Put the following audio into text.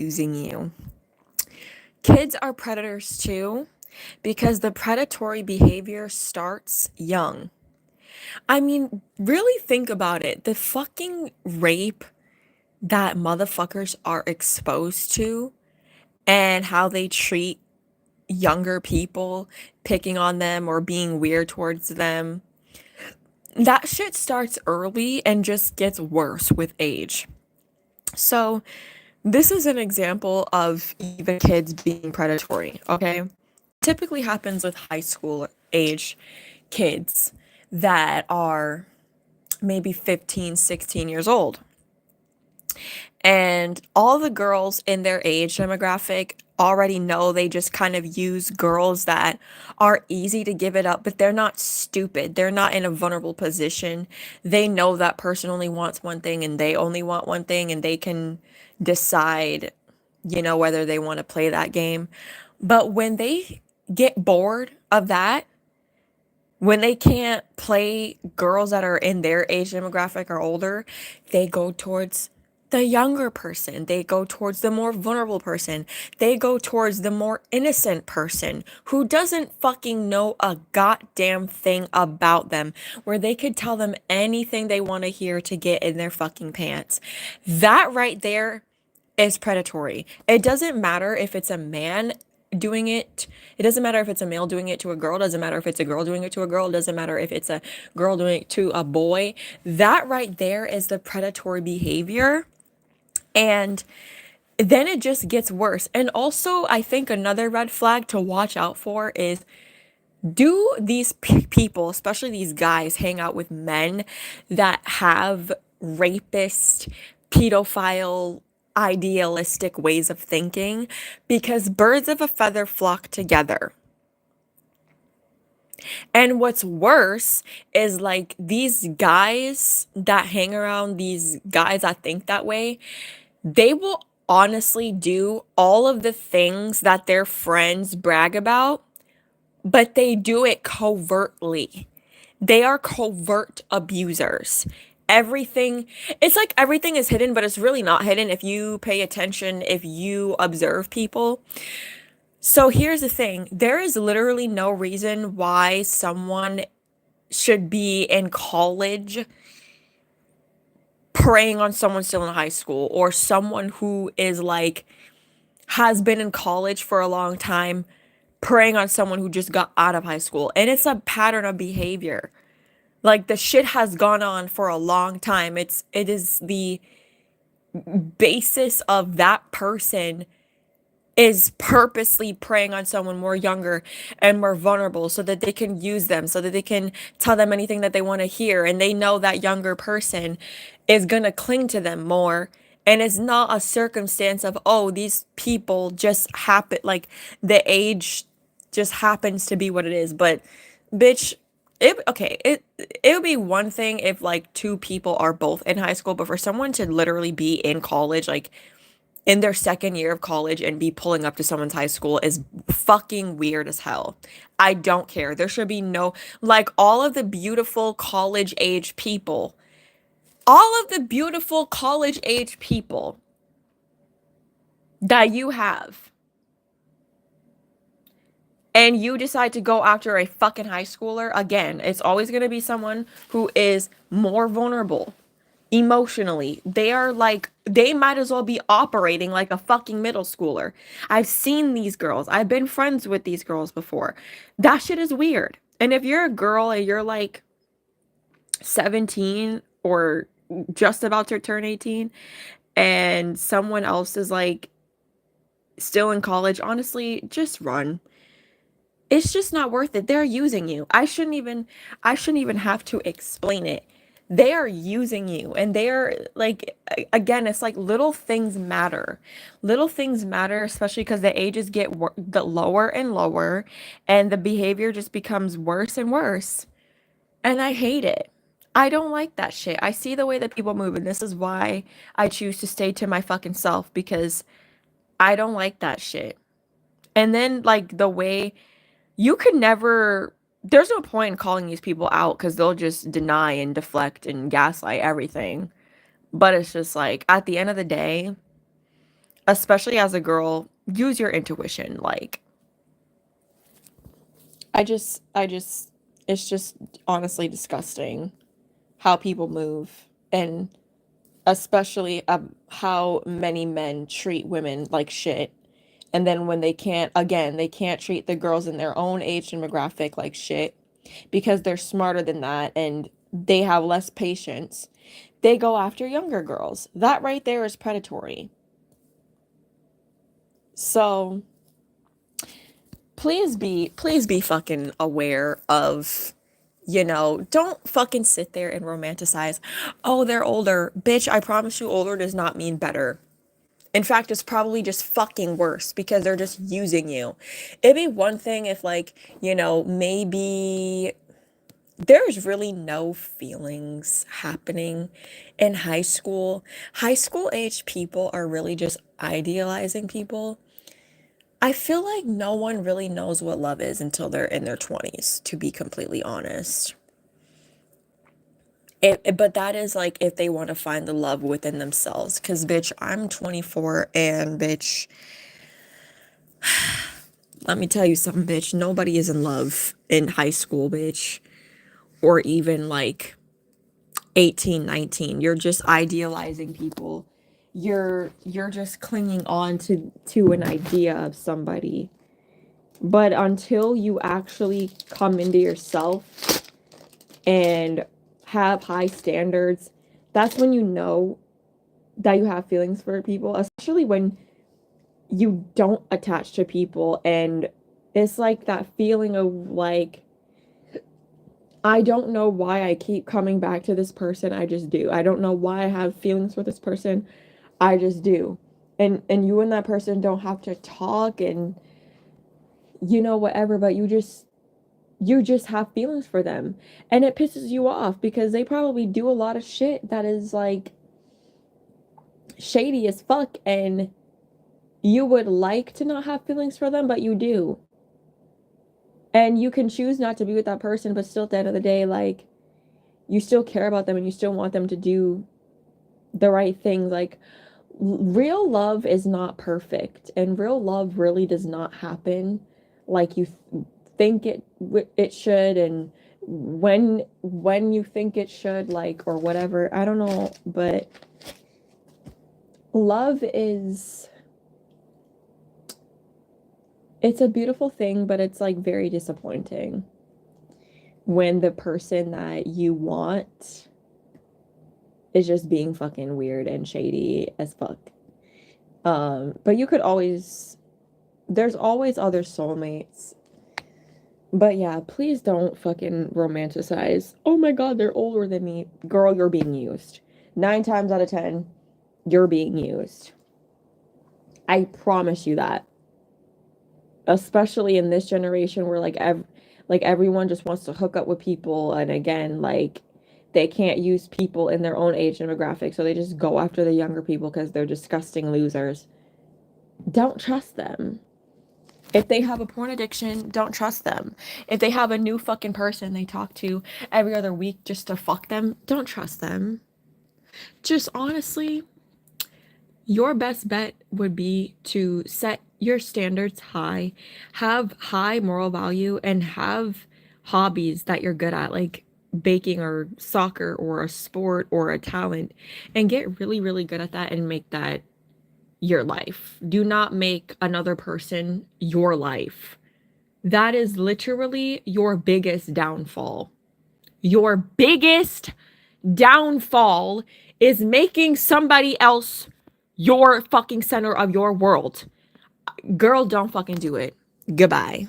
using you. Kids are predators too because the predatory behavior starts young. I mean, really think about it. The fucking rape that motherfuckers are exposed to and how they treat younger people, picking on them or being weird towards them, that shit starts early and just gets worse with age. So, this is an example of even kids being predatory, okay? Typically happens with high school age kids that are maybe 15, 16 years old. And all the girls in their age demographic already know they just kind of use girls that are easy to give it up, but they're not stupid. They're not in a vulnerable position. They know that person only wants one thing and they only want one thing and they can decide, whether they want to play that game. But when they get bored of that, when they can't play girls that are in their age demographic or older, they go towards the younger person. They go towards the more vulnerable person. They go towards the more innocent person who doesn't fucking know a goddamn thing about them, where they could tell them anything they want to hear to get in their fucking pants. That right there is predatory. It doesn't matter if it's a man doing it. It doesn't matter if it's a male doing it to a girl. It doesn't matter if it's a girl doing it to a girl. It doesn't matter if it's a girl doing it to a boy. That right there is the predatory behavior. And then it just gets worse. And also, I think another red flag to watch out for is, do these people, especially these guys, hang out with men that have rapist, pedophile, idealistic ways of thinking? Because birds of a feather flock together. And what's worse is like these guys that hang around these guys that think that way, they will honestly do all of the things that their friends brag about, but they do it covertly. They are covert abusers. Everything, it's like everything is hidden, but it's really not hidden if you pay attention, if you observe people. So here's the thing, there is literally no reason why someone should be in college preying on someone still in high school, or someone who is like has been in college for a long time preying on someone who just got out of high school. And it's a pattern of behavior. Like the shit has gone on for a long time. It is the basis of that person is purposely preying on someone more younger and more vulnerable so that they can use them, so that they can tell them anything that they want to hear. And they know that younger person is going to cling to them more. And it's not a circumstance of, oh, these people just happen, like the age just happens to be what it is. But bitch, it would be one thing if like two people are both in high school, but for someone to literally be in college, like in their second year of college and be pulling up to someone's high school is fucking weird as hell. I don't care. There should be no, like, all of the beautiful college age people, all of the beautiful college age people that you have, and you decide to go after a fucking high schooler, again, it's always going to be someone who is more vulnerable emotionally. They are like, they might as well be operating like a fucking middle schooler. I've seen these girls. I've been friends with these girls before. That shit is weird. And if you're a girl and you're like 17 or just about to turn 18 and someone else is like still in college, honestly, just run. It's just not worth it. They're using you. I shouldn't even have to explain it. They are using you, and they are like, again, it's like little things matter. Little things matter, especially because the ages get the lower and lower, and the behavior just becomes worse and worse. And I hate it. I don't like that shit. I see the way that people move, and this is why I choose to stay to my fucking self, because I don't like that shit. And then like the way you could never, there's no point in calling these people out because they'll just deny and deflect and gaslight everything. But it's just like, at the end of the day, especially as a girl, use your intuition. Like, I just, it's just honestly disgusting how people move, and especially how many men treat women like shit. And then when they can't, again, they can't treat the girls in their own age demographic like shit because they're smarter than that and they have less patience. They go after younger girls. That right there is predatory. So please be fucking aware of, don't fucking sit there and romanticize, oh, they're older. Bitch, I promise you, older does not mean better. In fact, it's probably just fucking worse because they're just using you. It'd be one thing if, like, maybe there's really no feelings happening in high school. High school age people are really just idealizing people. I feel like no one really knows what love is until they're in their 20s, to be completely honest. But that is like if they want to find the love within themselves. Because, bitch, I'm 24 and, bitch, let me tell you something, bitch. Nobody is in love in high school, bitch. Or even like 18, 19. You're just idealizing people. You're just clinging on to an idea of somebody. But until you actually come into yourself and have high standards, that's when you know that you have feelings for people, especially when you don't attach to people. And it's like that feeling of like, I don't know why I keep coming back to this person. I just do. I don't know why I have feelings for this person. I just do. And you and that person don't have to talk and whatever, but you just have feelings for them. And it pisses you off because they probably do a lot of shit that is like shady as fuck, and you would like to not have feelings for them, but you do. And you can choose not to be with that person, but still at the end of the day, like, you still care about them and you still want them to do the right things. Like, real love is not perfect, and real love really does not happen like you think it should, and when you think it should, like, or whatever. I don't know, but love is, it's a beautiful thing, but it's like very disappointing when the person that you want is just being fucking weird and shady as fuck. But you could always, there's always other soulmates. But yeah, please don't fucking romanticize, oh my god, they're older than me. Girl, you're being used. 9 times out of 10, you're being used. I promise you that. Especially in this generation where like everyone just wants to hook up with people, and again, like, they can't use people in their own age demographic, so they just go after the younger people because they're disgusting losers. Don't trust them. If they have a porn addiction, don't trust them. If they have a new fucking person they talk to every other week just to fuck them, don't trust them. Just honestly, your best bet would be to set your standards high, have high moral value, and have hobbies that you're good at, like baking or soccer or a sport or a talent, and get really, really good at that and make that your life. Do not make another person your life. That is literally your biggest downfall. Your biggest downfall is making somebody else your fucking center of your world. Girl, don't fucking do it. Goodbye.